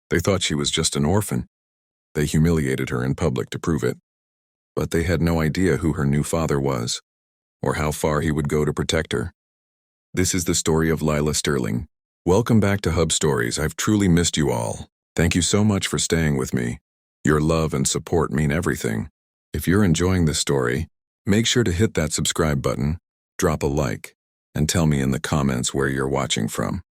They thought she was just an orphan. They humiliated her in public to prove it. But they had no idea who her new father was, or how far he would go to protect her. This is the story of Lila Sterling. Welcome back to Hub Stories. I've truly missed you all. Thank you so much for staying with me. Your love and support mean everything. If you're enjoying this story, make sure to hit that subscribe button, drop a like, and tell me in the comments where you're watching from.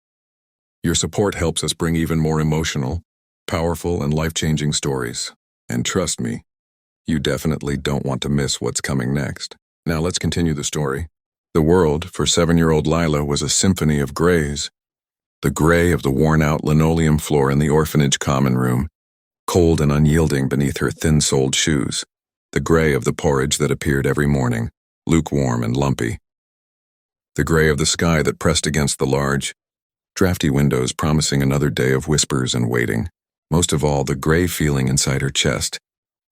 Your support helps us bring even more emotional, powerful, and life-changing stories. And trust me, you definitely don't want to miss what's coming next. Now let's continue the story. The world for 7-year-old Lila was a symphony of grays. The gray of the worn-out linoleum floor in the orphanage common room, cold and unyielding beneath her thin-soled shoes. The gray of the porridge that appeared every morning, lukewarm and lumpy. The gray of the sky that pressed against the large, drafty windows promising another day of whispers and waiting. Most of all, the gray feeling inside her chest,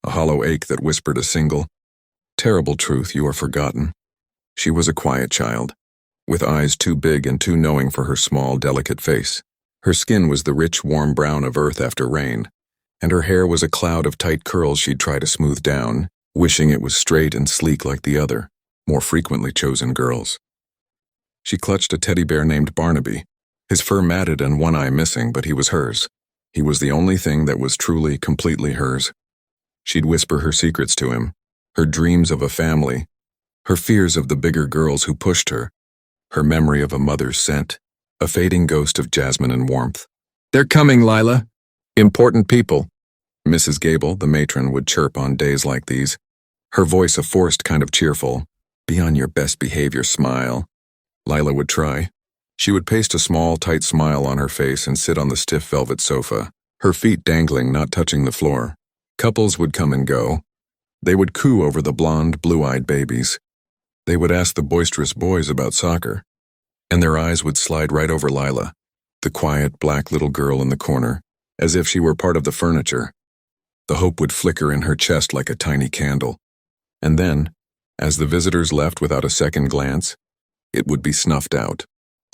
a hollow ache that whispered a single, terrible truth: you are forgotten. She was a quiet child, with eyes too big and too knowing for her small, delicate face. Her skin was the rich, warm brown of earth after rain, and her hair was a cloud of tight curls she'd try to smooth down, wishing it was straight and sleek like the other, more frequently chosen girls. She clutched a teddy bear named Barnaby, his fur matted and one eye missing, but he was hers. He was the only thing that was truly, completely hers. She'd whisper her secrets to him, her dreams of a family, her fears of the bigger girls who pushed her, her memory of a mother's scent, a fading ghost of jasmine and warmth. "They're coming, Lila. Important people," Mrs. Gable, the matron, would chirp on days like these, her voice a forced kind of cheerful. "Be on your best behavior, smile." Lila would try. She would paste a small, tight smile on her face and sit on the stiff velvet sofa, her feet dangling, not touching the floor. Couples would come and go. They would coo over the blonde, blue-eyed babies. They would ask the boisterous boys about soccer, and their eyes would slide right over Lila, the quiet, black little girl in the corner, as if she were part of the furniture. The hope would flicker in her chest like a tiny candle. And then, as the visitors left without a second glance, it would be snuffed out,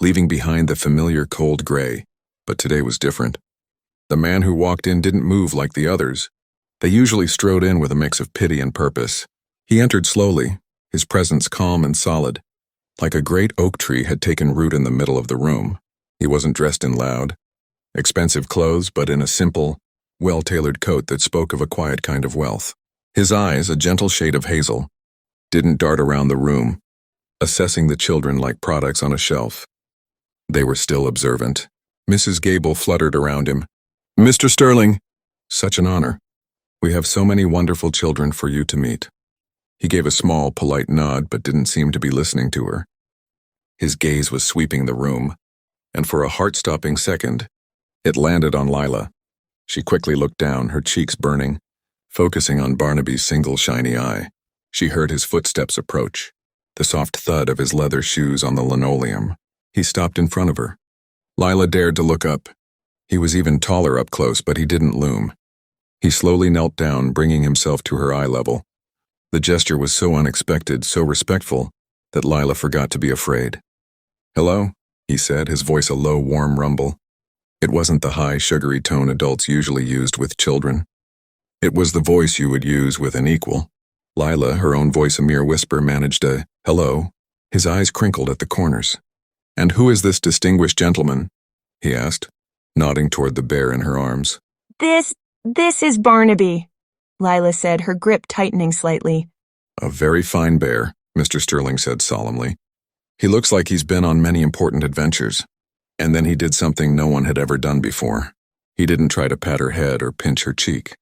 leaving behind the familiar cold gray. But today was different. The man who walked in didn't move like the others. They usually strode in with a mix of pity and purpose. He entered slowly, his presence calm and solid, like a great oak tree had taken root in the middle of the room. He wasn't dressed in loud, expensive clothes, but in a simple, well-tailored coat that spoke of a quiet kind of wealth. His eyes, a gentle shade of hazel, didn't dart around the room, assessing the children like products on a shelf. They were still observant. Mrs. Gable fluttered around him. "Mr. Sterling." "Such an honor. We have so many wonderful children for you to meet." He gave a small, polite nod, but didn't seem to be listening to her. His gaze was sweeping the room, and for a heart-stopping second, it landed on Lila. She quickly looked down, her cheeks burning, focusing on Barnaby's single shiny eye. She heard his footsteps approach, the soft thud of his leather shoes on the linoleum. He stopped in front of her. Lila dared to look up. He was even taller up close, but he didn't loom. He slowly knelt down, bringing himself to her eye level. The gesture was so unexpected, so respectful, that Lila forgot to be afraid. "Hello," he said, his voice a low, warm rumble. It wasn't the high, sugary tone adults usually used with children. It was the voice you would use with an equal. Lila, her own voice a mere whisper, managed a "hello." His eyes crinkled at the corners. "And who is this distinguished gentleman?" he asked, nodding toward the bear in her arms. This is Barnaby," Lila said, her grip tightening slightly. "A very fine bear," Mr. Sterling said solemnly. "He looks like he's been on many important adventures. And then he did something no one had ever done before. He didn't try to pat her head or pinch her cheek.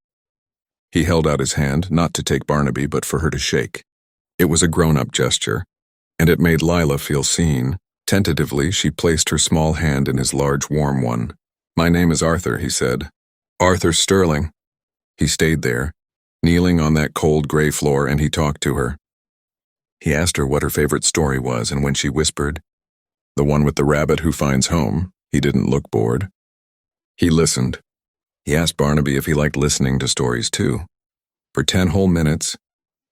He held out his hand, not to take Barnaby, but for her to shake. It was a grown-up gesture, and it made Lila feel seen. Tentatively, she placed her small hand in his large, warm one. "My name is Arthur," he said. "Arthur Sterling." He stayed there, kneeling on that cold gray floor, and he talked to her. He asked her what her favorite story was, and when she whispered, "The one with the rabbit who finds home," he didn't look bored. He listened. He asked Barnaby if he liked listening to stories too. For 10 whole minutes,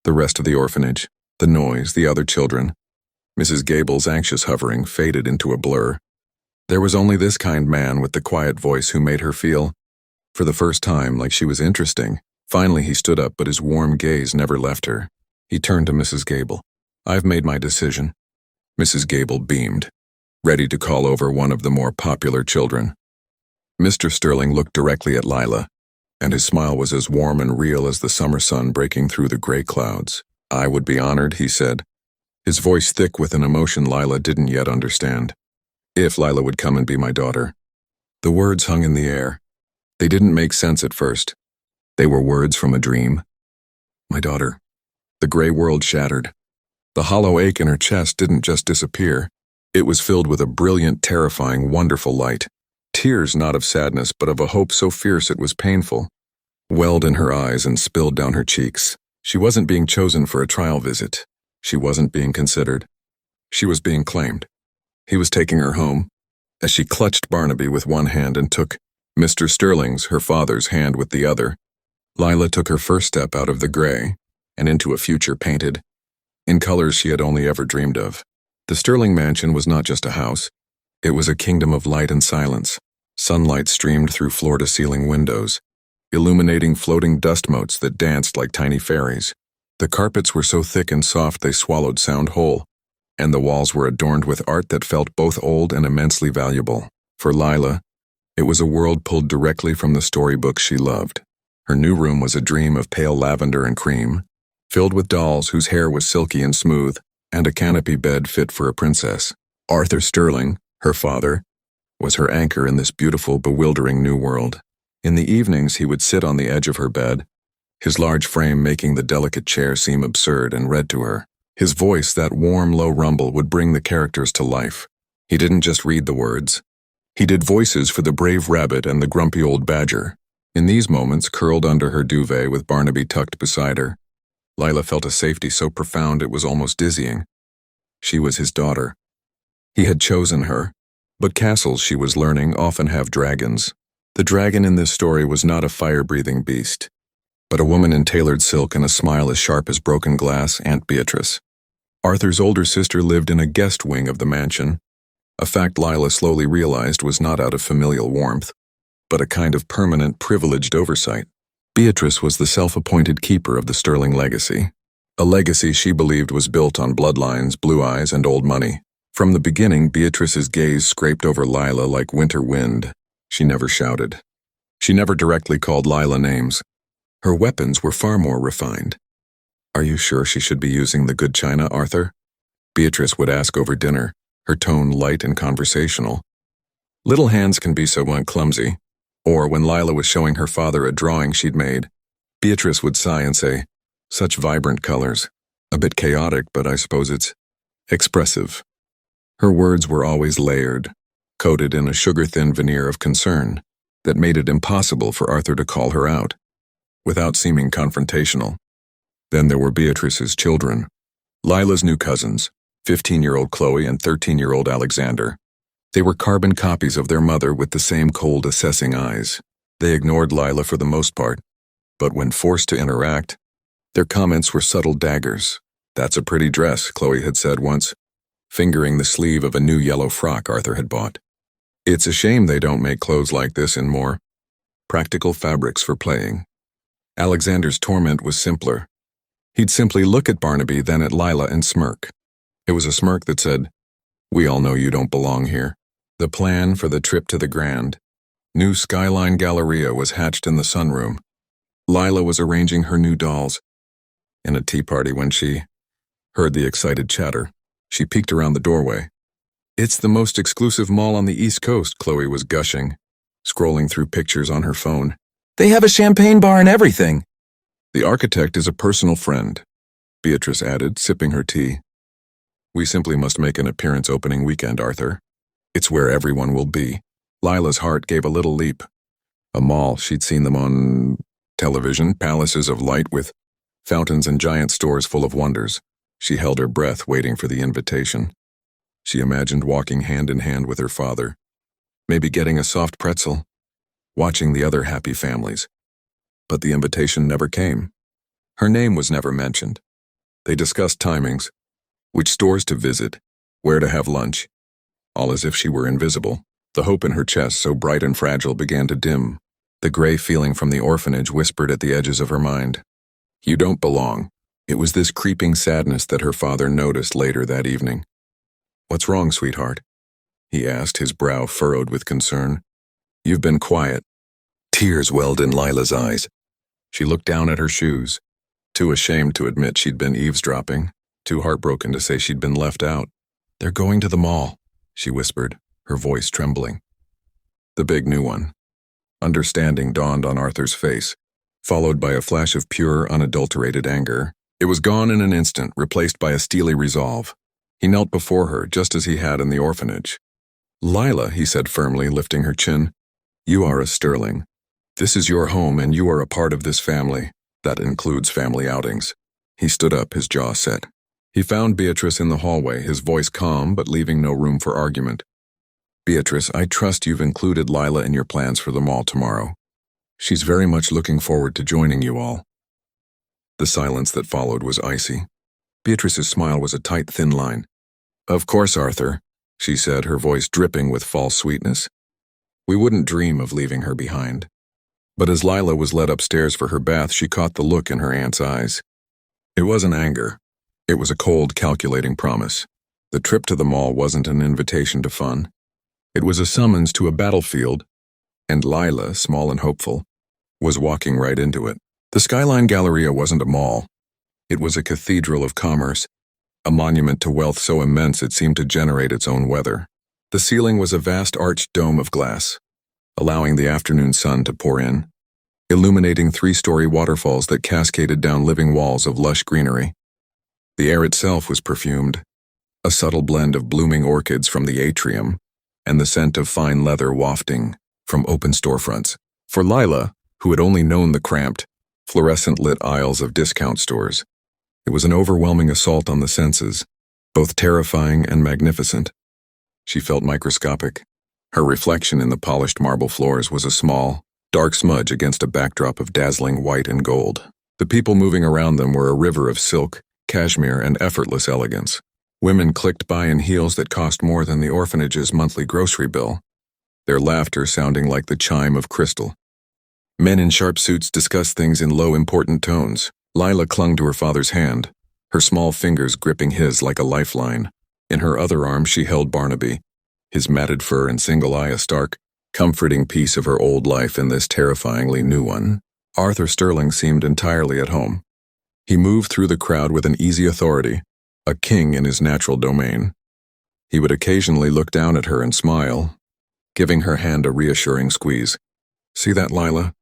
the rest of the orphanage, the noise, the other children, Mrs. Gable's anxious hovering faded into a blur. There was only this kind man with the quiet voice who made her feel For the first time, like she was interesting. Finally, he stood up, but his warm gaze never left her. He turned to Mrs. Gable. "I've made my decision." Mrs. Gable beamed, ready to call over one of the more popular children. Mr. Sterling looked directly at Lila, and his smile was as warm and real as the summer sun breaking through the gray clouds. "I would be honored," he said, his voice thick with an emotion Lila didn't yet understand. "If Lila would come and be my daughter." The words hung in the air. They didn't make sense at first. They were words from a dream. My daughter. The gray world shattered. The hollow ache in her chest didn't just disappear. It was filled with a brilliant, terrifying, wonderful light. Tears not of sadness, but of a hope so fierce it was painful, welled in her eyes and spilled down her cheeks. She wasn't being chosen for a trial visit. She wasn't being considered. She was being claimed. He was taking her home. As she clutched Barnaby with one hand and took Mr. Sterling's, her father's, hand with the other, Lila took her first step out of the gray and into a future painted in colors she had only ever dreamed of. The Sterling mansion was not just a house. It was a kingdom of light and silence. Sunlight streamed through floor-to-ceiling windows, illuminating floating dust motes that danced like tiny fairies. The carpets were so thick and soft they swallowed sound whole, and the walls were adorned with art that felt both old and immensely valuable. For Lila, it was a world pulled directly from the storybooks she loved. Her new room was a dream of pale lavender and cream, filled with dolls whose hair was silky and smooth, and a canopy bed fit for a princess. Arthur Sterling, her father, was her anchor in this beautiful, bewildering new world. In the evenings, he would sit on the edge of her bed, his large frame making the delicate chair seem absurd, and read to her. His voice, that warm, low rumble, would bring the characters to life. He didn't just read the words. He did voices for the brave rabbit and the grumpy old badger. In these moments, curled under her duvet with Barnaby tucked beside her, Lila felt a safety so profound it was almost dizzying. She was his daughter. He had chosen her, but castles, she was learning, often have dragons. The dragon in this story was not a fire-breathing beast, but a woman in tailored silk and a smile as sharp as broken glass, Aunt Beatrice. Arthur's older sister lived in a guest wing of the mansion, a fact Lila slowly realized was not out of familial warmth, but a kind of permanent, privileged oversight. Beatrice was the self-appointed keeper of the Sterling legacy, a legacy she believed was built on bloodlines, blue eyes, and old money. From the beginning, Beatrice's gaze scraped over Lila like winter wind. She never shouted. She never directly called Lila names. Her weapons were far more refined. "Are you sure she should be using the good china, Arthur?" Beatrice would ask over dinner, her tone light and conversational. Little hands can be so clumsy. Or when Lila was showing her father a drawing she'd made, Beatrice would sigh and say, "Such vibrant colors. A bit chaotic, but I suppose it's expressive." Her words were always layered, coated in a sugar-thin veneer of concern that made it impossible for Arthur to call her out, without seeming confrontational. Then there were Beatrice's children, Lila's new cousins, 15-year-old Chloe and 13-year-old Alexander. They were carbon copies of their mother with the same cold, assessing eyes. They ignored Lila for the most part, but when forced to interact, their comments were subtle daggers. "That's a pretty dress," Chloe had said once, fingering the sleeve of a new yellow frock Arthur had bought. "It's a shame they don't make clothes like this in more practical fabrics for playing." Alexander's torment was simpler. He'd simply look at Barnaby, then at Lila, and smirk. It was a smirk that said, "We all know you don't belong here." The plan for the trip to the Grand, new Skyline Galleria, was hatched in the sunroom. Lila was arranging her new dolls in a tea party when she heard the excited chatter. She peeked around the doorway. "It's the most exclusive mall on the East Coast," Chloe was gushing, scrolling through pictures on her phone. "They have a champagne bar and everything." "The architect is a personal friend," Beatrice added, sipping her tea. "We simply must make an appearance opening weekend, Arthur. It's where everyone will be." Lila's heart gave a little leap. A mall, she'd seen them on television, palaces of light with fountains and giant stores full of wonders. She held her breath, waiting for the invitation. She imagined walking hand in hand with her father, maybe getting a soft pretzel, watching the other happy families. But the invitation never came. Her name was never mentioned. They discussed timings, which stores to visit, where to have lunch, all as if she were invisible. The hope in her chest, so bright and fragile, began to dim. The gray feeling from the orphanage whispered at the edges of her mind. You don't belong. It was this creeping sadness that her father noticed later that evening. What's wrong, sweetheart? He asked, his brow furrowed with concern. You've been quiet. Tears welled in Lila's eyes. She looked down at her shoes, too ashamed to admit she'd been eavesdropping, too heartbroken to say she'd been left out. They're going to the mall, she whispered, her voice trembling. The big new one. Understanding dawned on Arthur's face, followed by a flash of pure, unadulterated anger. It was gone in an instant, replaced by a steely resolve. He knelt before her, just as he had in the orphanage. Lila, he said firmly, lifting her chin, you are a sterling. This is your home, and you are a part of this family. That includes family outings. He stood up, his jaw set. He found Beatrice in the hallway, his voice calm but leaving no room for argument. Beatrice, I trust you've included Lila in your plans for the mall tomorrow. She's very much looking forward to joining you all. The silence that followed was icy. Beatrice's smile was a tight, thin line. Of course, Arthur, she said, her voice dripping with false sweetness. We wouldn't dream of leaving her behind. But as Lila was led upstairs for her bath, she caught the look in her aunt's eyes. It wasn't anger. It was a cold, calculating promise. The trip to the mall wasn't an invitation to fun. It was a summons to a battlefield, and Lila, small and hopeful, was walking right into it. The Skyline Galleria wasn't a mall. It was a cathedral of commerce, a monument to wealth so immense it seemed to generate its own weather. The ceiling was a vast arched dome of glass, allowing the afternoon sun to pour in, illuminating three-story waterfalls that cascaded down living walls of lush greenery. The air itself was perfumed, a subtle blend of blooming orchids from the atrium and the scent of fine leather wafting from open storefronts. For Lila, who had only known the cramped, fluorescent-lit aisles of discount stores, it was an overwhelming assault on the senses, both terrifying and magnificent. She felt microscopic. Her reflection in the polished marble floors was a small, dark smudge against a backdrop of dazzling white and gold. The people moving around them were a river of silk, cashmere, and effortless elegance. Women clicked by in heels that cost more than the orphanage's monthly grocery bill, their laughter sounding like the chime of crystal. Men in sharp suits discussed things in low, important tones. Lila clung to her father's hand, her small fingers gripping his like a lifeline. In her other arm she held Barnaby, his matted fur and single eye a stark, comforting piece of her old life in this terrifyingly new one. Arthur Sterling seemed entirely at home. He moved through the crowd with an easy authority, a king in his natural domain. He would occasionally look down at her and smile, giving her hand a reassuring squeeze. See that, Lila?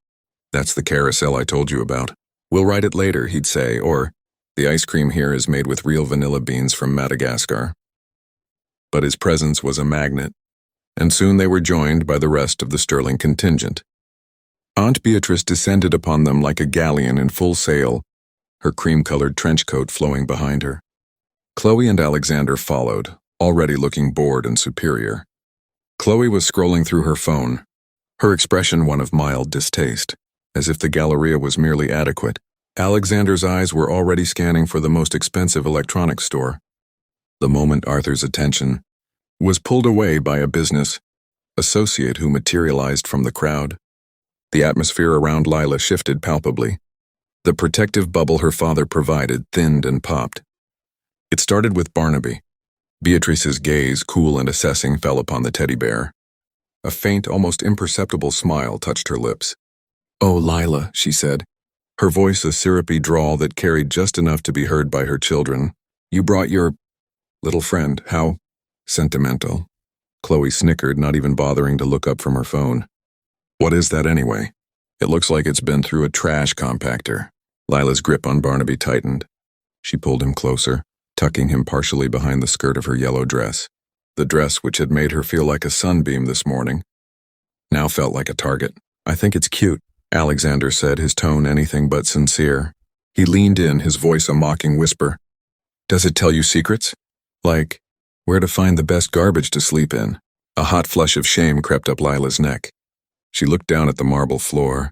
That's the carousel I told you about. We'll ride it later, he'd say, or, the ice cream here is made with real vanilla beans from Madagascar. But his presence was a magnet, and soon they were joined by the rest of the Sterling contingent. Aunt Beatrice descended upon them like a galleon in full sail, her cream-colored trench coat flowing behind her. Chloe and Alexander followed, already looking bored and superior. Chloe was scrolling through her phone, her expression one of mild distaste, as if the Galleria was merely adequate. Alexander's eyes were already scanning for the most expensive electronics store. The moment Arthur's attention was pulled away by a business associate who materialized from the crowd. The atmosphere around Lila shifted palpably. The protective bubble her father provided thinned and popped. It started with Barnaby. Beatrice's gaze, cool and assessing, fell upon the teddy bear. A faint, almost imperceptible smile touched her lips. "Oh, Lila," she said, her voice a syrupy drawl that carried just enough to be heard by her children. "You brought your little friend. How sentimental." Chloe snickered, not even bothering to look up from her phone. "What is that anyway? It looks like it's been through a trash compactor." Lila's grip on Barnaby tightened. She pulled him closer, tucking him partially behind the skirt of her yellow dress. The dress which had made her feel like a sunbeam this morning now felt like a target. "I think it's cute," Alexander said, his tone anything but sincere. He leaned in, his voice a mocking whisper. "Does it tell you secrets? Like, where to find the best garbage to sleep in?" A hot flush of shame crept up Lila's neck. She looked down at the marble floor,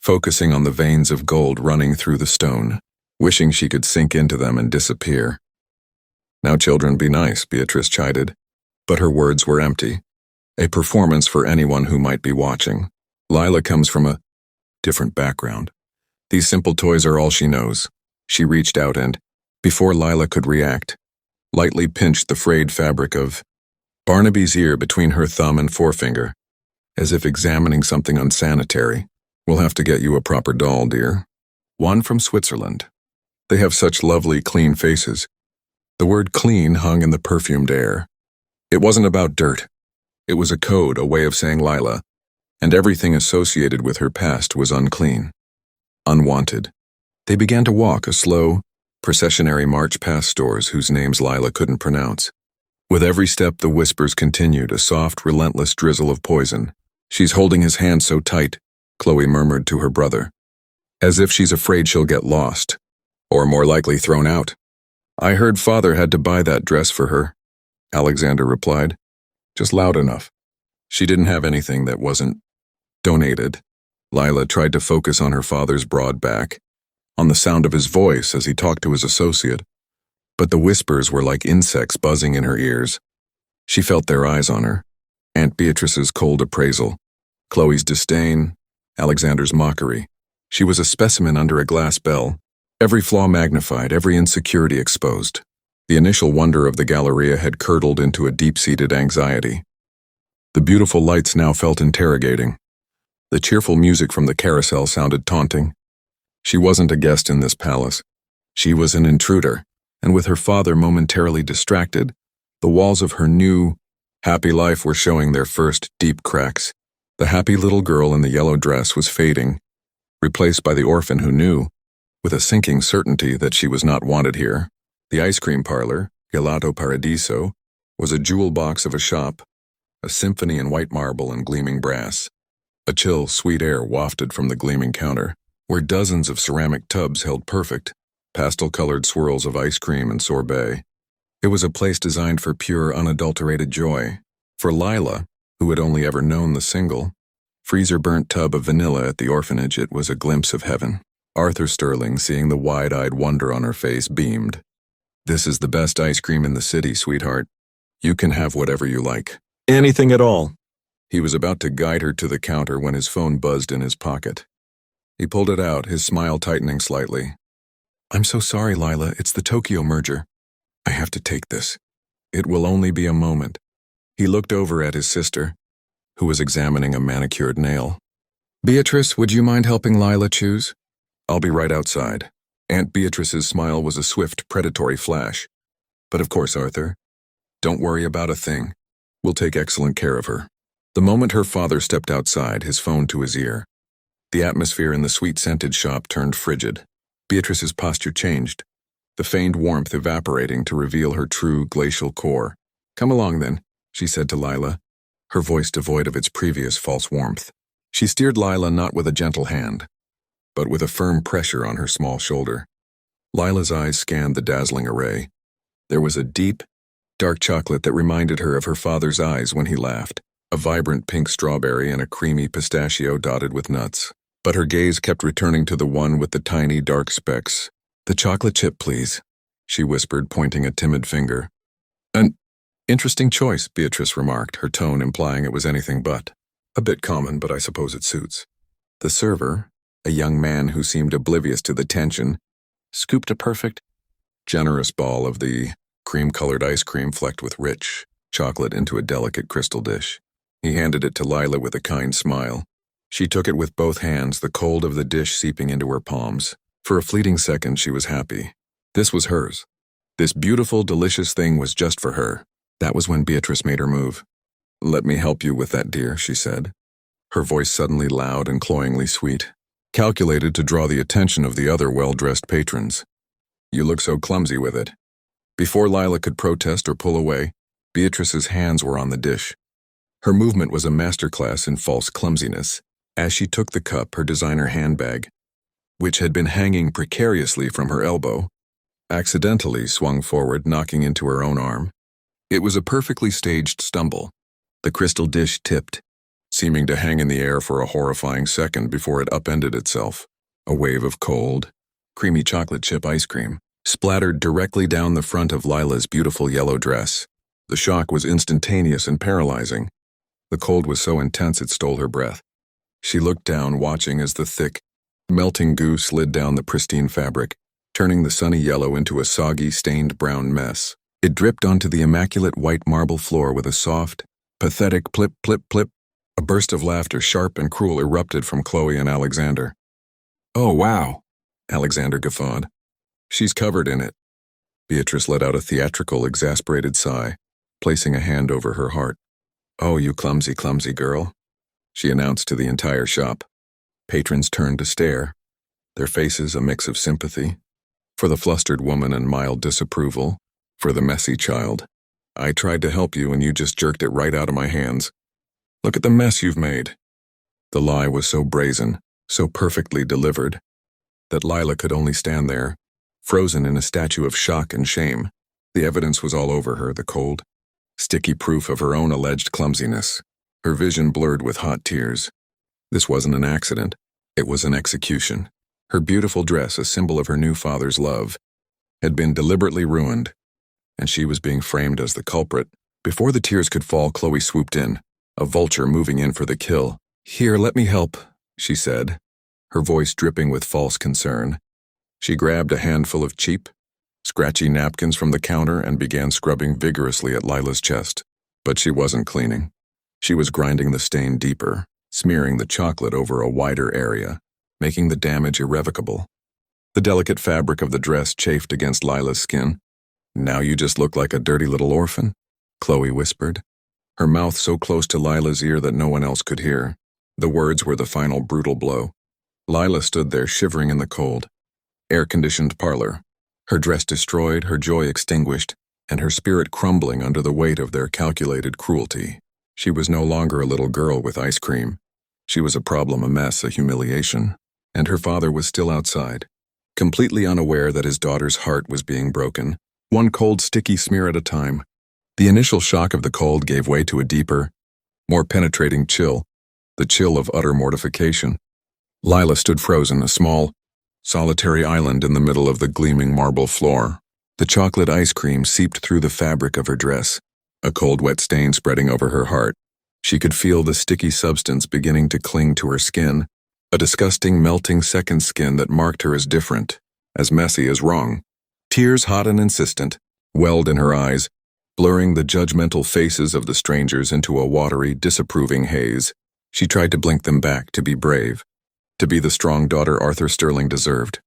focusing on the veins of gold running through the stone, wishing she could sink into them and disappear. "Now, children, be nice," Beatrice chided. But her words were empty, a performance for anyone who might be watching. "Lila comes from a different background. These simple toys are all she knows. She reached out and, before Lila could react, lightly pinched the frayed fabric of Barnaby's ear between her thumb and forefinger, as if examining something unsanitary. We'll have to get you a proper doll, dear. One from Switzerland. They have such lovely, clean faces. The word clean hung in the perfumed air. It wasn't about dirt. It was a code, a way of saying Lila, and everything associated with her past was unclean, unwanted. They began to walk, a slow, processionary march past stores whose names Lila couldn't pronounce. With every step, the whispers continued, a soft, relentless drizzle of poison. She's holding his hand so tight, Chloe murmured to her brother. As if she's afraid she'll get lost, or more likely thrown out. I heard father had to buy that dress for her, Alexander replied, just loud enough. She didn't have anything that wasn't donated. Lila tried to focus on her father's broad back, on the sound of his voice as he talked to his associate, but the whispers were like insects buzzing in her ears. She felt their eyes on her, Aunt Beatrice's cold appraisal, Chloe's disdain, Alexander's mockery. She was a specimen under a glass bell, every flaw magnified, every insecurity exposed. The initial wonder of the Galleria had curdled into a deep-seated anxiety. The beautiful lights now felt interrogating. The cheerful music from the carousel sounded taunting. She wasn't a guest in this palace. She was an intruder, and with her father momentarily distracted, the walls of her new, happy life were showing their first deep cracks. The happy little girl in the yellow dress was fading, replaced by the orphan who knew, with a sinking certainty, that she was not wanted here. The ice cream parlor, Gelato Paradiso, was a jewel box of a shop, a symphony in white marble and gleaming brass. A chill, sweet air wafted from the gleaming counter, where dozens of ceramic tubs held perfect, pastel-colored swirls of ice cream and sorbet. It was a place designed for pure, unadulterated joy. For Lila, who had only ever known the single, freezer-burnt tub of vanilla at the orphanage, it was a glimpse of heaven. Arthur Sterling, seeing the wide-eyed wonder on her face, beamed. This is the best ice cream in the city, sweetheart. You can have whatever you like. Anything at all. He was about to guide her to the counter when his phone buzzed in his pocket. He pulled it out, his smile tightening slightly. I'm so sorry, Lila. It's the Tokyo merger. I have to take this. It will only be a moment. He looked over at his sister, who was examining a manicured nail. Beatrice, would you mind helping Lila choose? I'll be right outside. Aunt Beatrice's smile was a swift, predatory flash. But of course, Arthur. Don't worry about a thing. We'll take excellent care of her. The moment her father stepped outside, his phone to his ear, the atmosphere in the sweet-scented shop turned frigid. Beatrice's posture changed, the feigned warmth evaporating to reveal her true glacial core. Come along, then, she said to Lila, her voice devoid of its previous false warmth. She steered Lila not with a gentle hand, but with a firm pressure on her small shoulder. Lila's eyes scanned the dazzling array. There was a deep, dark chocolate that reminded her of her father's eyes when he laughed, a vibrant pink strawberry and a creamy pistachio dotted with nuts. But her gaze kept returning to the one with the tiny, dark specks. The chocolate chip, please, she whispered, pointing a timid finger. An interesting choice, Beatrice remarked, her tone implying it was anything but. A bit common, but I suppose it suits. The server, a young man who seemed oblivious to the tension, scooped a perfect, generous ball of the cream-colored ice cream flecked with rich chocolate into a delicate crystal dish. He handed it to Lila with a kind smile. She took it with both hands, the cold of the dish seeping into her palms. For a fleeting second, she was happy. This was hers. This beautiful, delicious thing was just for her. That was when Beatrice made her move. Let me help you with that, dear, she said, her voice suddenly loud and cloyingly sweet, calculated to draw the attention of the other well-dressed patrons. You look so clumsy with it. Before Lila could protest or pull away, Beatrice's hands were on the dish. Her movement was a masterclass in false clumsiness, as she took the cup, her designer handbag, which had been hanging precariously from her elbow, accidentally swung forward, knocking into her own arm. It was a perfectly staged stumble. The crystal dish tipped, seeming to hang in the air for a horrifying second before it upended itself. A wave of cold, creamy chocolate chip ice cream splattered directly down the front of Lila's beautiful yellow dress. The shock was instantaneous and paralyzing. The cold was so intense it stole her breath. She looked down, watching as the thick, melting goo slid down the pristine fabric, turning the sunny yellow into a soggy, stained brown mess. It dripped onto the immaculate white marble floor with a soft, pathetic plip, plip, plip. A burst of laughter, sharp and cruel, erupted from Chloe and Alexander. "Oh, wow," Alexander guffawed. "She's covered in it." Beatrice let out a theatrical, exasperated sigh, placing a hand over her heart. "Oh, you clumsy, clumsy girl," she announced to the entire shop. Patrons turned to stare, their faces a mix of sympathy for the flustered woman and mild disapproval for the messy child. "I tried to help you and you just jerked it right out of my hands. Look at the mess you've made." The lie was so brazen, so perfectly delivered, that Lila could only stand there, frozen in a statue of shock and shame. The evidence was all over her, the cold, sticky proof of her own alleged clumsiness. Her vision blurred with hot tears. This wasn't an accident. It was an execution. Her beautiful dress, a symbol of her new father's love, had been deliberately ruined, and she was being framed as the culprit. Before the tears could fall, Chloe swooped in, a vulture moving in for the kill. "Here, let me help," she said, her voice dripping with false concern. She grabbed a handful of cheap, scratchy napkins from the counter and began scrubbing vigorously at Lila's chest. But she wasn't cleaning. She was grinding the stain deeper, smearing the chocolate over a wider area, making the damage irrevocable. The delicate fabric of the dress chafed against Lila's skin. "Now you just look like a dirty little orphan," Chloe whispered, her mouth so close to Lila's ear that no one else could hear. The words were the final brutal blow. Lila stood there shivering in the cold, air-conditioned parlor, her dress destroyed, her joy extinguished, and her spirit crumbling under the weight of their calculated cruelty. She was no longer a little girl with ice cream. She was a problem, a mess, a humiliation. And her father was still outside, completely unaware that his daughter's heart was being broken, one cold, sticky smear at a time. The initial shock of the cold gave way to a deeper, more penetrating chill, the chill of utter mortification. Lila stood frozen, a small, solitary island in the middle of the gleaming marble floor. The chocolate ice cream seeped through the fabric of her dress, a cold, wet stain spreading over her heart. She could feel the sticky substance beginning to cling to her skin, a disgusting, melting second skin that marked her as different, as messy as wrong. Tears, hot and insistent, welled in her eyes, blurring the judgmental faces of the strangers into a watery, disapproving haze. She tried to blink them back, to be brave, to be the strong daughter Arthur Sterling deserved.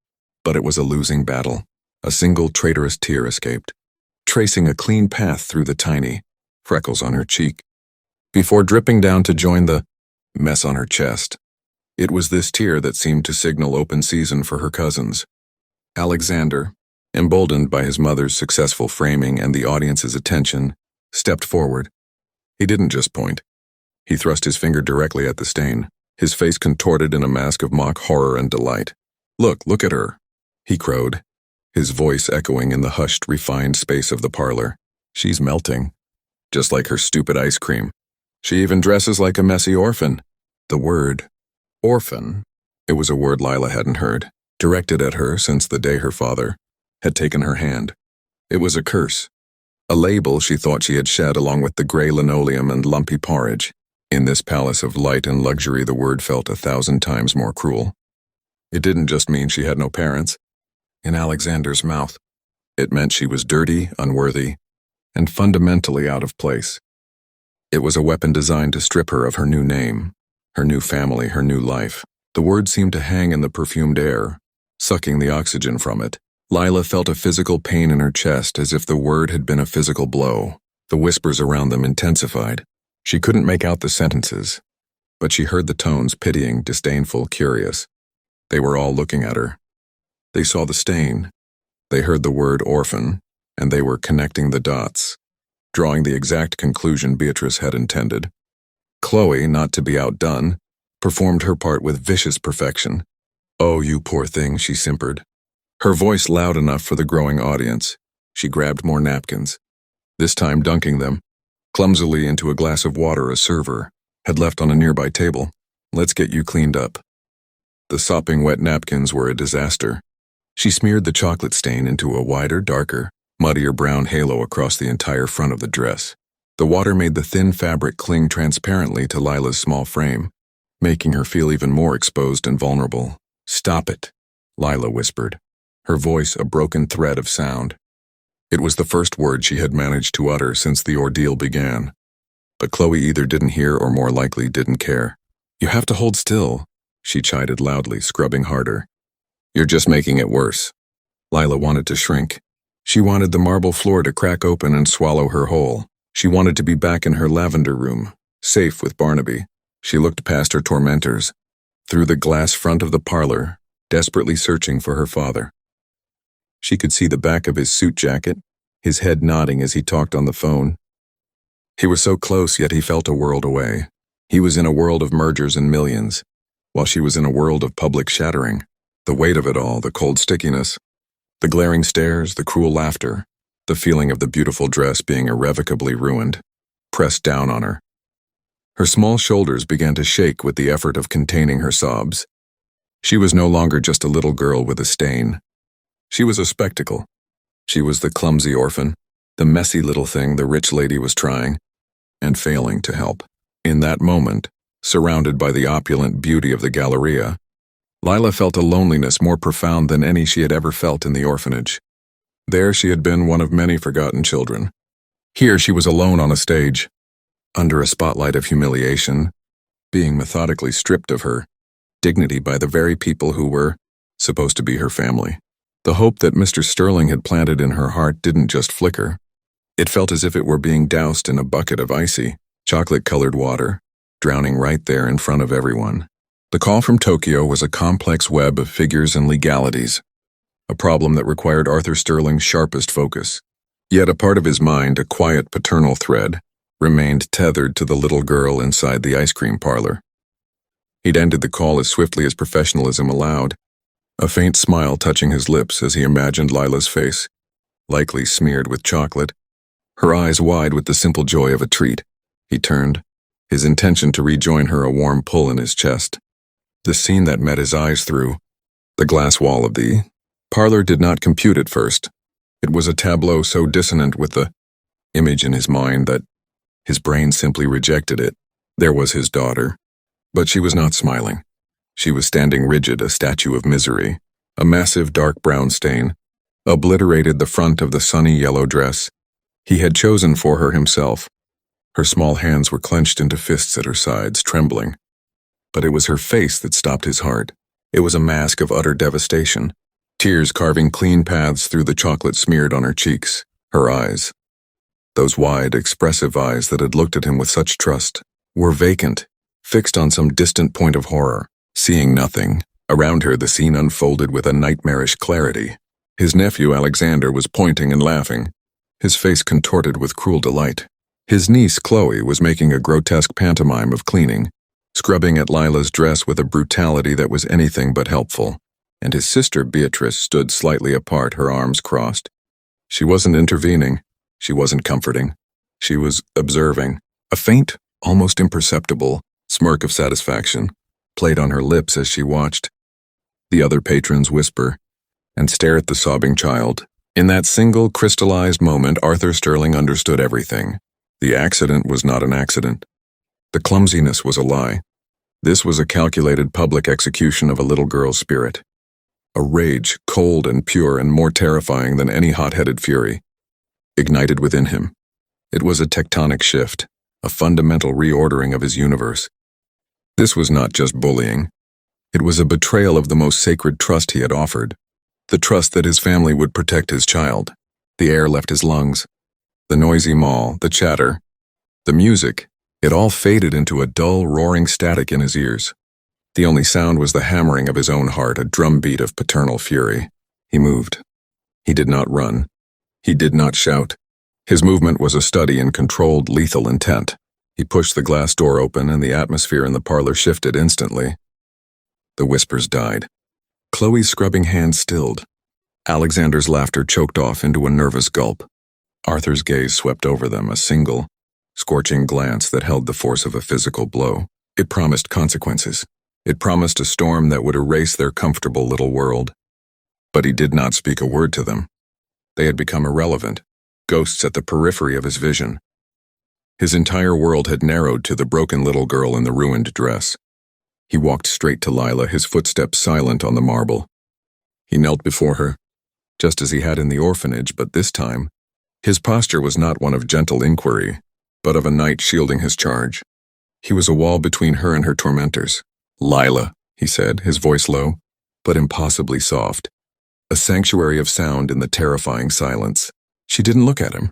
But it was a losing battle. A single traitorous tear escaped, tracing a clean path through the tiny freckles on her cheek, before dripping down to join the mess on her chest. It was this tear that seemed to signal open season for her cousins. Alexander, emboldened by his mother's successful framing and the audience's attention, stepped forward. He didn't just point. He thrust his finger directly at the stain, his face contorted in a mask of mock horror and delight. Look at her," he crowed, his voice echoing in the hushed, refined space of the parlor. "She's melting, just like her stupid ice cream. She even dresses like a messy orphan." The word, orphan, it was a word Lila hadn't heard, directed at her since the day her father had taken her hand. It was a curse, a label she thought she had shed along with the gray linoleum and lumpy porridge. In this palace of light and luxury, the word felt 1,000 times more cruel. It didn't just mean she had no parents. In Alexander's mouth, it meant she was dirty, unworthy, and fundamentally out of place. It was a weapon designed to strip her of her new name, her new family, her new life. The word seemed to hang in the perfumed air, sucking the oxygen from it. Lila felt a physical pain in her chest, as if the word had been a physical blow. The whispers around them intensified. She couldn't make out the sentences, but she heard the tones, pitying, disdainful, curious. They were all looking at her. They saw the stain. They heard the word orphan, and they were connecting the dots, drawing the exact conclusion Beatrice had intended. Chloe, not to be outdone, performed her part with vicious perfection. "Oh, you poor thing," she simpered, her voice loud enough for the growing audience. She grabbed more napkins, this time dunking them clumsily into a glass of water a server had left on a nearby table. "Let's get you cleaned up." The sopping wet napkins were a disaster. She smeared the chocolate stain into a wider, darker, muddier brown halo across the entire front of the dress. The water made the thin fabric cling transparently to Lila's small frame, making her feel even more exposed and vulnerable. "Stop it," Lila whispered, her voice a broken thread of sound. It was the first word she had managed to utter since the ordeal began. But Chloe either didn't hear or more likely didn't care. "You have to hold still," she chided loudly, scrubbing harder. "You're just making it worse." Lila wanted to shrink. She wanted the marble floor to crack open and swallow her whole. She wanted to be back in her lavender room, safe with Barnaby. She looked past her tormentors, through the glass front of the parlor, desperately searching for her father. She could see the back of his suit jacket, his head nodding as he talked on the phone. He was so close, yet he felt a world away. He was in a world of mergers and millions, while she was in a world of public shattering. The weight of it all, the cold stickiness, the glaring stares, the cruel laughter, the feeling of the beautiful dress being irrevocably ruined, pressed down on her. Her small shoulders began to shake with the effort of containing her sobs. She was no longer just a little girl with a stain. She was a spectacle. She was the clumsy orphan, the messy little thing the rich lady was trying and failing to help. In that moment, surrounded by the opulent beauty of the Galleria, Lila felt a loneliness more profound than any she had ever felt in the orphanage. There she had been one of many forgotten children. Here she was alone on a stage, under a spotlight of humiliation, being methodically stripped of her dignity by the very people who were supposed to be her family. The hope that Mr. Sterling had planted in her heart didn't just flicker. It felt as if it were being doused in a bucket of icy, chocolate-colored water, drowning right there in front of everyone. The call from Tokyo was a complex web of figures and legalities, a problem that required Arthur Sterling's sharpest focus. Yet a part of his mind, a quiet paternal thread, remained tethered to the little girl inside the ice cream parlor. He'd ended the call as swiftly as professionalism allowed, a faint smile touching his lips as he imagined Lila's face, likely smeared with chocolate, her eyes wide with the simple joy of a treat. He turned, his intention to rejoin her a warm pull in his chest. The scene that met his eyes through the glass wall of the parlor did not compute at first. It was a tableau so dissonant with the image in his mind that his brain simply rejected it. There was his daughter, but she was not smiling. She was standing rigid, a statue of misery. A massive dark brown stain obliterated the front of the sunny yellow dress he had chosen for her himself. Her small hands were clenched into fists at her sides, trembling. But it was her face that stopped his heart. It was a mask of utter devastation, tears carving clean paths through the chocolate smeared on her cheeks. Her eyes, those wide, expressive eyes that had looked at him with such trust, were vacant, fixed on some distant point of horror. Seeing nothing, around her the scene unfolded with a nightmarish clarity. His nephew Alexander was pointing and laughing, his face contorted with cruel delight. His niece Chloe was making a grotesque pantomime of cleaning, scrubbing at Lila's dress with a brutality that was anything but helpful, and his sister Beatrice stood slightly apart, her arms crossed. She wasn't intervening, she wasn't comforting, she was observing. A faint, almost imperceptible, smirk of satisfaction played on her lips as she watched the other patrons whisper and stare at the sobbing child. In that single crystallized moment, Arthur Sterling understood everything. The accident was not an accident. The clumsiness was a lie. This was a calculated public execution of a little girl's spirit. A rage, cold and pure and more terrifying than any hot-headed fury, ignited within him. It was a tectonic shift, a fundamental reordering of his universe. This was not just bullying. It was a betrayal of the most sacred trust he had offered, the trust that his family would protect his child. The air left his lungs. The noisy mall, the chatter, the music, it all faded into a dull, roaring static in his ears. The only sound was the hammering of his own heart, a drumbeat of paternal fury. He moved. He did not run. He did not shout. His movement was a study in controlled, lethal intent. He pushed the glass door open and the atmosphere in the parlor shifted instantly. The whispers died. Chloe's scrubbing hands stilled. Alexander's laughter choked off into a nervous gulp. Arthur's gaze swept over them, a single, scorching glance that held the force of a physical blow. It promised consequences. It promised a storm that would erase their comfortable little world. But he did not speak a word to them. They had become irrelevant, ghosts at the periphery of his vision. His entire world had narrowed to the broken little girl in the ruined dress. He walked straight to Lila, his footsteps silent on the marble. He knelt before her, just as he had in the orphanage, but this time, his posture was not one of gentle inquiry, but of a knight shielding his charge. He was a wall between her and her tormentors. "Lila," he said, his voice low, but impossibly soft. A sanctuary of sound in the terrifying silence. She didn't look at him.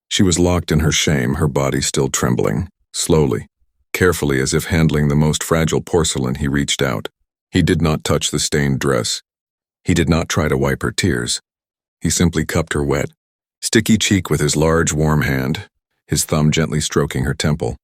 She was locked in her shame, her body still trembling. Slowly, carefully, as if handling the most fragile porcelain, he reached out. He did not touch the stained dress. He did not try to wipe her tears. He simply cupped her wet, sticky cheek with his large, warm hand, his thumb gently stroking her temple.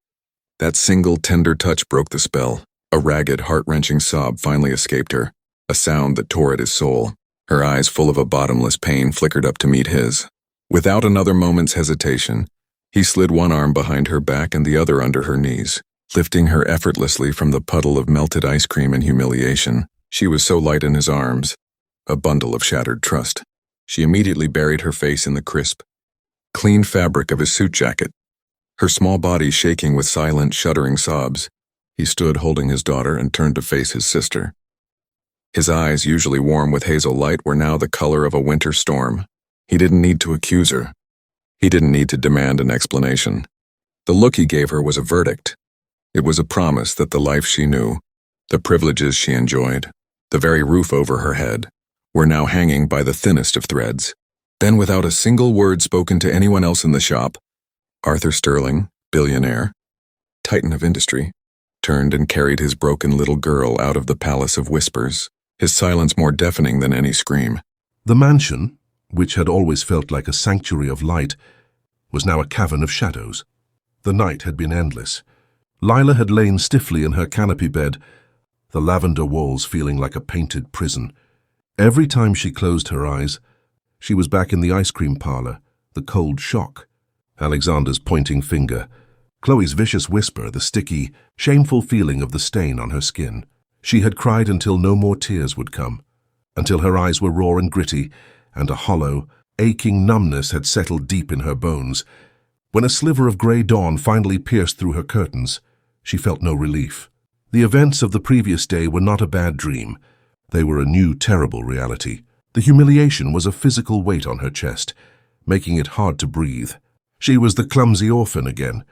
That single, tender touch broke the spell. A ragged, heart-wrenching sob finally escaped her, a sound that tore at his soul. Her eyes, full of a bottomless pain, flickered up to meet his. Without another moment's hesitation, he slid one arm behind her back and the other under her knees, lifting her effortlessly from the puddle of melted ice cream and humiliation. She was so light in his arms, a bundle of shattered trust. She immediately buried her face in the crisp, clean fabric of his suit jacket, her small body shaking with silent, shuddering sobs. He stood holding his daughter and turned to face his sister. His eyes, usually warm with hazel light, were now the color of a winter storm. He didn't need to accuse her. He didn't need to demand an explanation. The look he gave her was a verdict. It was a promise that the life she knew, the privileges she enjoyed, the very roof over her head, were now hanging by the thinnest of threads. Then, without a single word spoken to anyone else in the shop, Arthur Sterling, billionaire, titan of industry, turned and carried his broken little girl out of the palace of whispers, his silence more deafening than any scream. The mansion, which had always felt like a sanctuary of light, was now a cavern of shadows. The night had been endless. Lila had lain stiffly in her canopy bed, the lavender walls feeling like a painted prison. Every time she closed her eyes, she was back in the ice cream parlor, the cold shock, Alexander's pointing finger, Chloe's vicious whisper, the sticky, shameful feeling of the stain on her skin. She had cried until no more tears would come, until her eyes were raw and gritty, and a hollow, aching numbness had settled deep in her bones. When a sliver of grey dawn finally pierced through her curtains, she felt no relief. The events of the previous day were not a bad dream. They were a new, terrible reality. The humiliation was a physical weight on her chest, making it hard to breathe. She was the clumsy orphan again,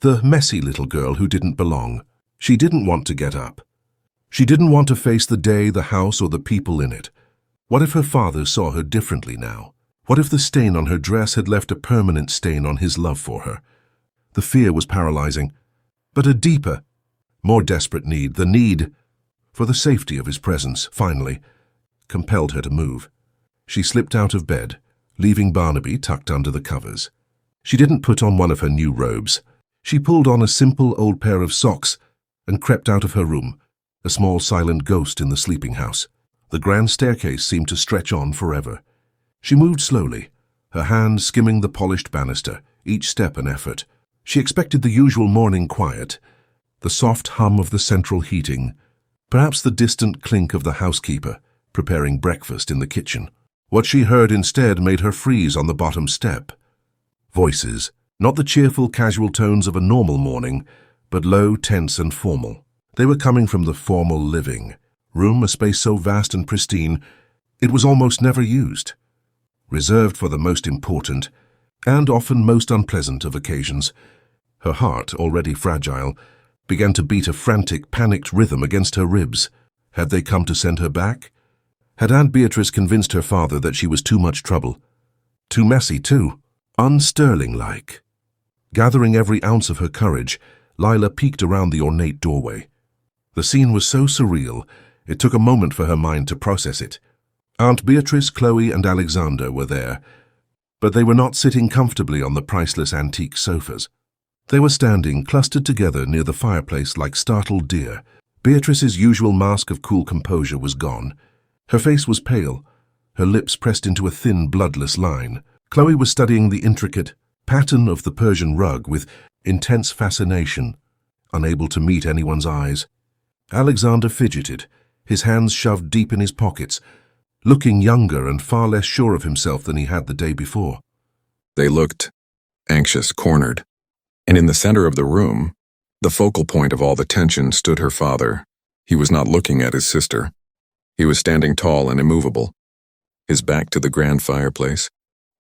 the messy little girl who didn't belong. She didn't want to get up. She didn't want to face the day, the house, or the people in it. What if her father saw her differently now? What if the stain on her dress had left a permanent stain on his love for her? The fear was paralyzing, but a deeper, more desperate need, the need for the safety of his presence, finally, compelled her to move. She slipped out of bed, leaving Barnaby tucked under the covers. She didn't put on one of her new robes. She pulled on a simple old pair of socks and crept out of her room, a small silent ghost in the sleeping house. The grand staircase seemed to stretch on forever. She moved slowly, her hand skimming the polished banister, each step an effort. She expected the usual morning quiet, the soft hum of the central heating, perhaps the distant clink of the housekeeper preparing breakfast in the kitchen. What she heard instead made her freeze on the bottom step. Voices, not the cheerful, casual tones of a normal morning, but low, tense, and formal. They were coming from the formal living room, a space so vast and pristine, it was almost never used. Reserved for the most important, and often most unpleasant of occasions. Her heart, already fragile, began to beat a frantic, panicked rhythm against her ribs. Had they come to send her back? Had Aunt Beatrice convinced her father that she was too much trouble? Too messy, too. Un-Sterling-like. Gathering every ounce of her courage, Lila peeked around the ornate doorway. The scene was so surreal, it took a moment for her mind to process it. Aunt Beatrice, Chloe, and Alexander were there, but they were not sitting comfortably on the priceless antique sofas. They were standing, clustered together near the fireplace like startled deer. Beatrice's usual mask of cool composure was gone. Her face was pale, her lips pressed into a thin, bloodless line. Chloe was studying the intricate pattern of the Persian rug with intense fascination, unable to meet anyone's eyes. Alexander fidgeted, his hands shoved deep in his pockets, looking younger and far less sure of himself than he had the day before. They looked anxious, cornered. And in the center of the room, the focal point of all the tension, stood her father. He was not looking at his sister. He was standing tall and immovable, his back to the grand fireplace,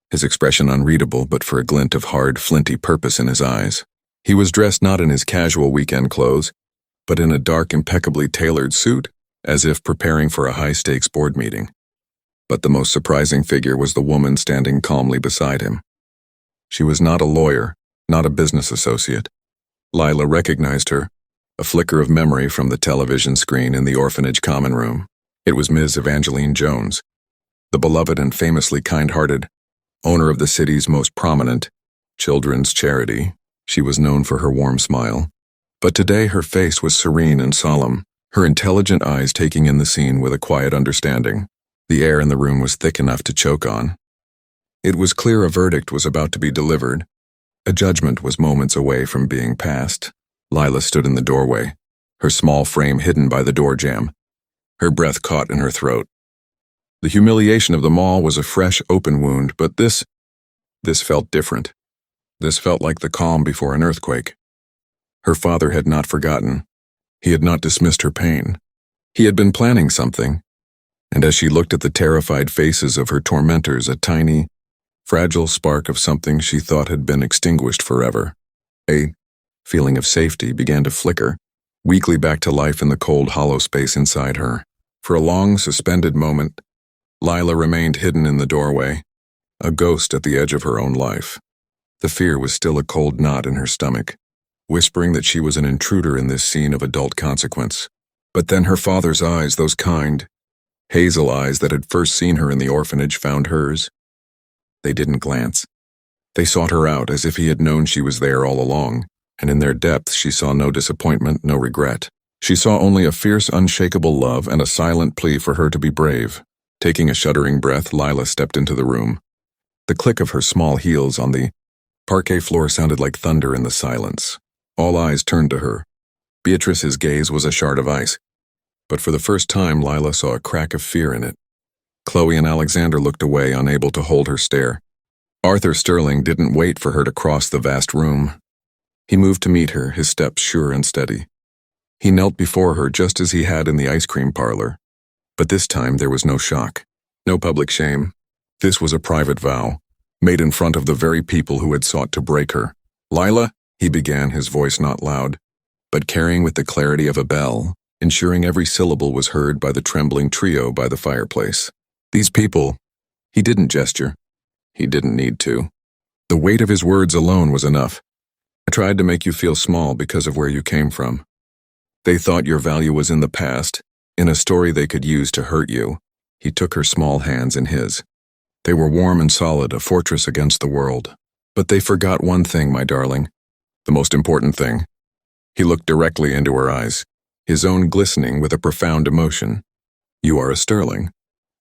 his expression unreadable but for a glint of hard, flinty purpose in his eyes. He was dressed not in his casual weekend clothes, but in a dark, impeccably tailored suit, as if preparing for a high-stakes board meeting. But the most surprising figure was the woman standing calmly beside him. She was not a lawyer, not a business associate. Lila recognized her, a flicker of memory from the television screen in the orphanage common room. It was Ms. Evangeline Jones, the beloved and famously kind-hearted owner of the city's most prominent children's charity. She was known for her warm smile. But today her face was serene and solemn, her intelligent eyes taking in the scene with a quiet understanding. The air in the room was thick enough to choke on. It was clear a verdict was about to be delivered. A judgment was moments away from being passed. Lila stood in the doorway, her small frame hidden by the door jamb, her breath caught in her throat. The humiliation of them all was a fresh, open wound, but this felt different. This felt like the calm before an earthquake. Her father had not forgotten. He had not dismissed her pain. He had been planning something, and as she looked at the terrified faces of her tormentors, a tiny, fragile spark of something she thought had been extinguished forever, a feeling of safety, began to flicker, weakly back to life in the cold, hollow space inside her. For a long, suspended moment, Lila remained hidden in the doorway, a ghost at the edge of her own life. The fear was still a cold knot in her stomach, whispering that she was an intruder in this scene of adult consequence. But then her father's eyes, those kind, hazel eyes that had first seen her in the orphanage, found hers. They didn't glance. They sought her out as if he had known she was there all along, and in their depths she saw no disappointment, no regret. She saw only a fierce, unshakable love and a silent plea for her to be brave. Taking a shuddering breath, Lila stepped into the room. The click of her small heels on the parquet floor sounded like thunder in the silence. All eyes turned to her. Beatrice's gaze was a shard of ice, but for the first time Lila saw a crack of fear in it. Chloe and Alexander looked away, unable to hold her stare. Arthur Sterling didn't wait for her to cross the vast room. He moved to meet her, his steps sure and steady. He knelt before her just as he had in the ice cream parlor. But this time there was no shock, no public shame. This was a private vow, made in front of the very people who had sought to break her. "Lila," he began, his voice not loud, but carrying with the clarity of a bell, ensuring every syllable was heard by the trembling trio by the fireplace. "These people," he didn't gesture. He didn't need to. The weight of his words alone was enough. "I tried to make you feel small because of where you came from. They thought your value was in the past, in a story they could use to hurt you." He took her small hands in his. They were warm and solid, a fortress against the world. "But they forgot one thing, my darling. The most important thing." He looked directly into her eyes, his own glistening with a profound emotion. "You are a Sterling,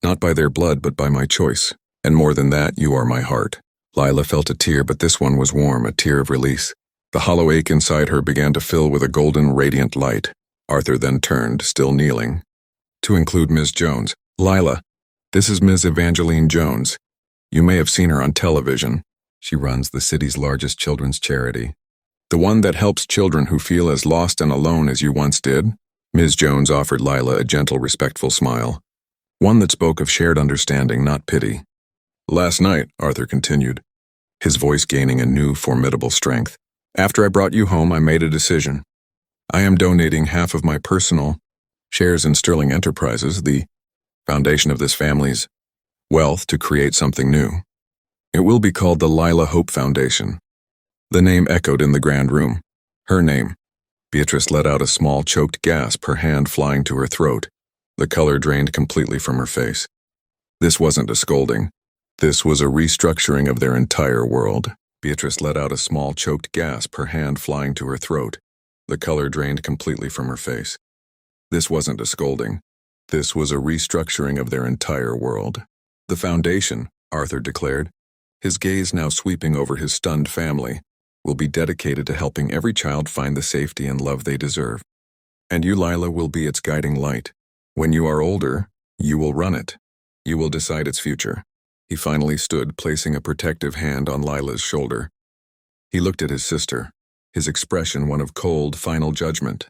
not by their blood but by my choice. And more than that, you are my heart." Lila felt a tear, but this one was warm, a tear of release. The hollow ache inside her began to fill with a golden, radiant light. Arthur then turned, still kneeling, to include Ms. Jones. "Lila, this is Ms. Evangeline Jones. You may have seen her on television. She runs the city's largest children's charity. The one that helps children who feel as lost and alone as you once did." Ms. Jones offered Lila a gentle, respectful smile, one that spoke of shared understanding, not pity. "Last night," Arthur continued, his voice gaining a new, formidable strength, "after I brought you home, I made a decision. I am donating half of my personal shares in Sterling Enterprises, the foundation of this family's wealth, to create something new. It will be called the Lila Hope Foundation." The name echoed in the grand room. Her name. Beatrice let out a small, choked gasp, her hand flying to her throat. The color drained completely from her face. This wasn't a scolding. This was a restructuring of their entire world. Beatrice let out a small, choked gasp, her hand flying to her throat. The color drained completely from her face. This wasn't a scolding. This was a restructuring of their entire world. "The foundation," Arthur declared, his gaze now sweeping over his stunned family, "will be dedicated to helping every child find the safety and love they deserve. And you, Lila, will be its guiding light. When you are older, you will run it. You will decide its future." He finally stood, placing a protective hand on Lila's shoulder. He looked at his sister, his expression one of cold, final judgment.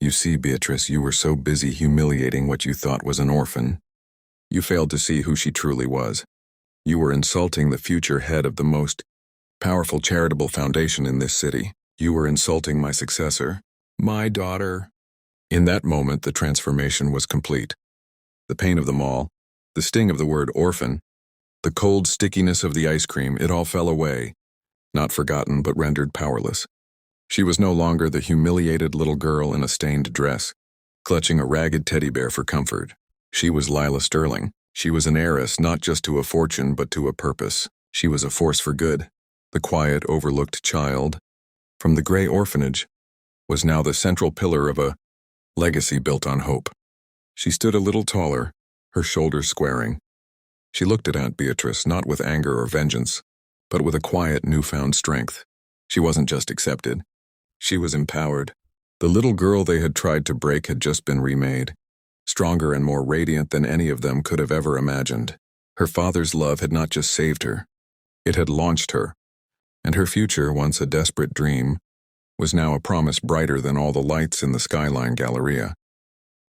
You see, Beatrice, you were so busy humiliating what you thought was an orphan. You failed to see who she truly was. You were insulting the future head of the most powerful charitable foundation in this city. You were insulting my successor, my daughter. In that moment, the transformation was complete. The pain of them all, the sting of the word orphan, the cold stickiness of the ice cream, it all fell away, not forgotten but rendered powerless. She was no longer the humiliated little girl in a stained dress, clutching a ragged teddy bear for comfort. She was Lila Sterling. She was an heiress not just to a fortune but to a purpose. She was a force for good. The quiet, overlooked child from the gray orphanage was now the central pillar of a legacy built on hope. She stood a little taller, her shoulders squaring. She looked at Aunt Beatrice not with anger or vengeance, but with a quiet, newfound strength. She wasn't just accepted. She was empowered. The little girl they had tried to break had just been remade, stronger and more radiant than any of them could have ever imagined. Her father's love had not just saved her, it had launched her, and her future, once a desperate dream, was now a promise brighter than all the lights in the Skyline Galleria.